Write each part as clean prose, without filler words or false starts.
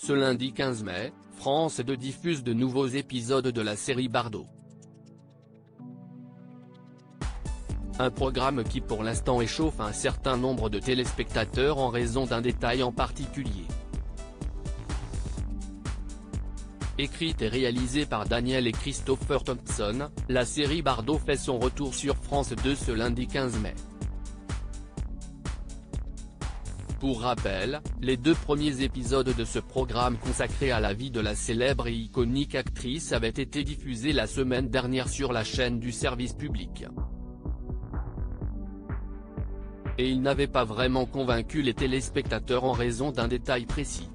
Ce lundi 15 mai, France 2 diffuse de nouveaux épisodes de la série Bardot. Un programme qui pour l'instant échauffe un certain nombre de téléspectateurs en raison d'un détail en particulier. Écrite et réalisée par Daniel et Christopher Thompson, la série Bardot fait son retour sur France 2 ce lundi 15 mai. Pour rappel, les 2 premiers épisodes de ce programme consacré à la vie de la célèbre et iconique actrice avaient été diffusés la semaine dernière sur la chaîne du service public. Et ils n'avaient pas vraiment convaincu les téléspectateurs en raison d'un détail précis.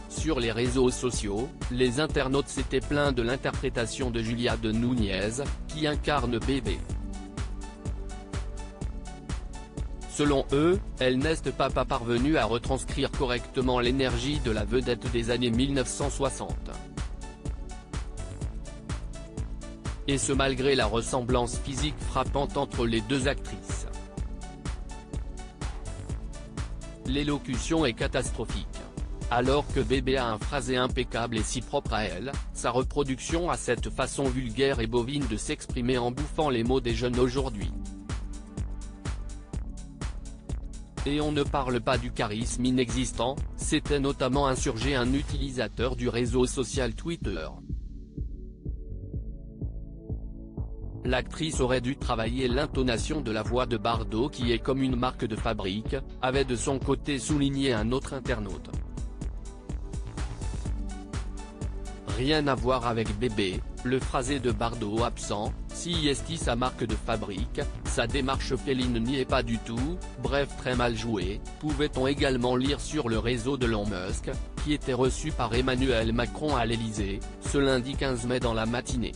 Sur les réseaux sociaux, les internautes s'étaient plaints de l'interprétation de Julia de Núñez, qui incarne Bébé. Selon eux, elle n'est pas parvenue à retranscrire correctement l'énergie de la vedette des années 1960. Et ce malgré la ressemblance physique frappante entre les 2 actrices. L'élocution est catastrophique. Alors que Bébé a un phrasé impeccable et si propre à elle, sa reproduction a cette façon vulgaire et bovine de s'exprimer en bouffant les mots des jeunes aujourd'hui. Et on ne parle pas du charisme inexistant, s'était notamment insurgé un utilisateur du réseau social Twitter. L'actrice aurait dû travailler l'intonation de la voix de Bardot qui est comme une marque de fabrique, avait de son côté souligné un autre internaute. Rien à voir avec Bébé, le phrasé de Bardot absent, si est sa marque de fabrique, sa démarche féline n'y est pas du tout, bref très mal joué, pouvait-on également lire sur le réseau de Elon Musk, qui était reçu par Emmanuel Macron à l'Elysée, ce lundi 15 mai dans la matinée.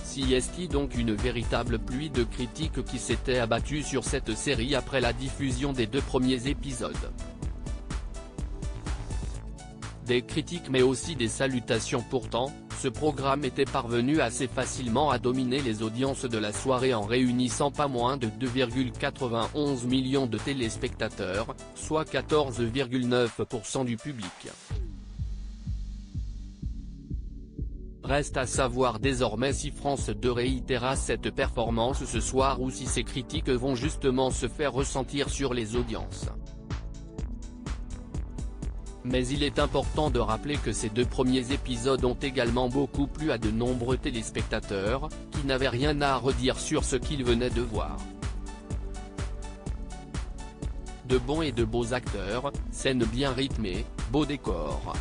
Si est donc une véritable pluie de critiques qui s'était abattue sur cette série après la diffusion des 2 premiers épisodes. Des critiques mais aussi des salutations pourtant, ce programme était parvenu assez facilement à dominer les audiences de la soirée en réunissant pas moins de 2,91 millions de téléspectateurs, soit 14,9% du public. Reste à savoir désormais si France 2 réitérera cette performance ce soir ou si ces critiques vont justement se faire ressentir sur les audiences. Mais il est important de rappeler que ces 2 premiers épisodes ont également beaucoup plu à de nombreux téléspectateurs, qui n'avaient rien à redire sur ce qu'ils venaient de voir. De bons et de beaux acteurs, scènes bien rythmées, beaux décors.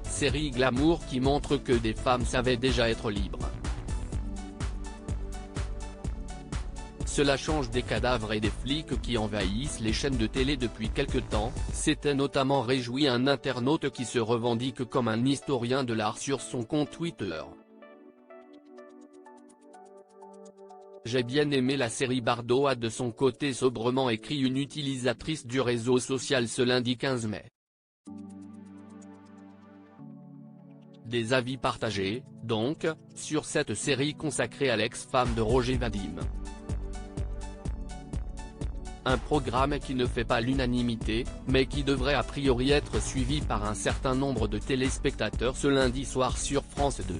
Série glamour qui montre que des femmes savaient déjà être libres. Cela change des cadavres et des flics qui envahissent les chaînes de télé depuis quelque temps, s'était notamment réjoui un internaute qui se revendique comme un historien de l'art sur son compte Twitter. J'ai bien aimé la série Bardot, a de son côté sobrement écrit une utilisatrice du réseau social ce lundi 15 mai. Des avis partagés, donc, sur cette série consacrée à l'ex-femme de Roger Vadim. Un programme qui ne fait pas l'unanimité, mais qui devrait a priori être suivi par un certain nombre de téléspectateurs ce lundi soir sur France 2.